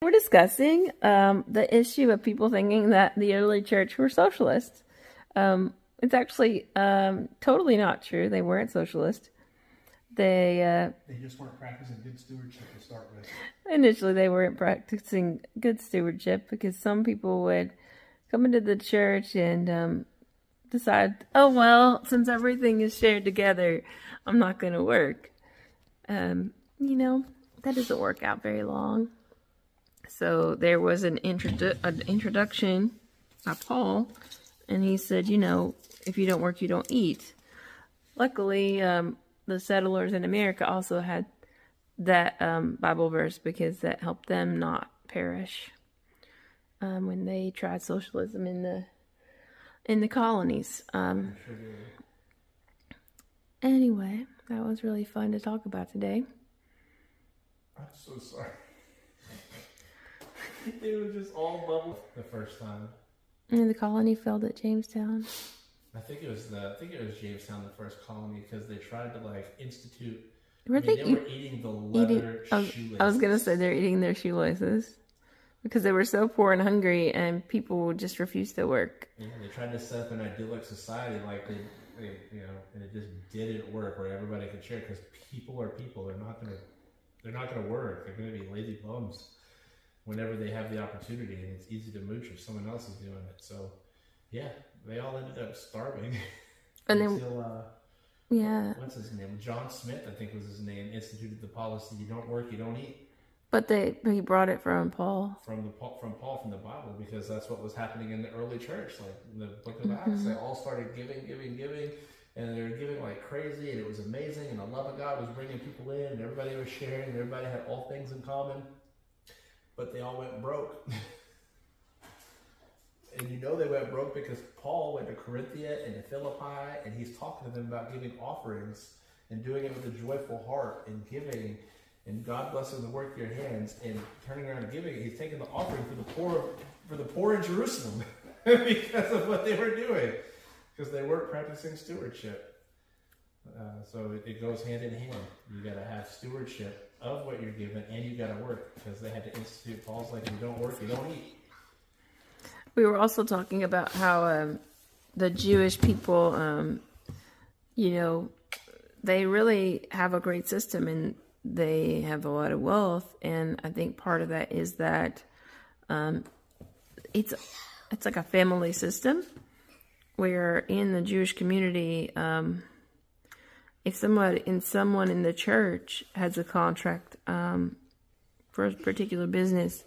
We're discussing the issue of people thinking that the early church were socialists. It's actually totally not true. They weren't socialist. They just weren't practicing good stewardship to start with. Initially they weren't practicing good stewardship because some people would come into the church and decide, oh well, since everything is shared together, I'm not going to work. That doesn't work out very long. So there was an introduction by Paul, and he said, if you don't work, you don't eat. Luckily, the settlers in America also had that Bible verse because that helped them not perish when they tried socialism in the colonies. Anyway, that was really fun to talk about today. I'm so sorry. It was just all bubble the first time. And the colony failed at Jamestown. I think it was Jamestown, the first colony, because they tried to institute. They were eating the leather shoelaces. I was gonna say they're eating their shoelaces because they were so poor and hungry, and people would just refuse to work. Yeah, they tried to set up an idyllic society, and it just didn't work where everybody could share because people are people. They're not gonna work. They're gonna be lazy bums whenever they have the opportunity, and it's easy to mooch if someone else is doing it. So, yeah, they all ended up starving. And until, yeah. What's his name? John Smith, I think was his name, instituted the policy: you don't work, you don't eat. But he brought it from Paul. From Paul, from the Bible, because that's what was happening in the early church. Like in the book of Acts, they all started giving, and they were giving like crazy, and it was amazing, and the love of God was bringing people in, and everybody was sharing, and everybody had all things in common. But they all went broke. And they went broke because Paul went to Corinthia and to Philippi, and he's talking to them about giving offerings and doing it with a joyful heart and giving, and God blessing the work of your hands, and turning around and giving. He's taking the offering for the poor in Jerusalem because of what they were doing, because they weren't practicing stewardship. So it goes hand in hand. You got to have stewardship of what you're given, and you got to work, because they had to institute Paul's if you don't work, you don't eat. We were also talking about how the Jewish people, they really have a great system, and they have a lot of wealth. And I think part of that is that it's like a family system, where in the Jewish community, if someone in the church has a contract for a particular business,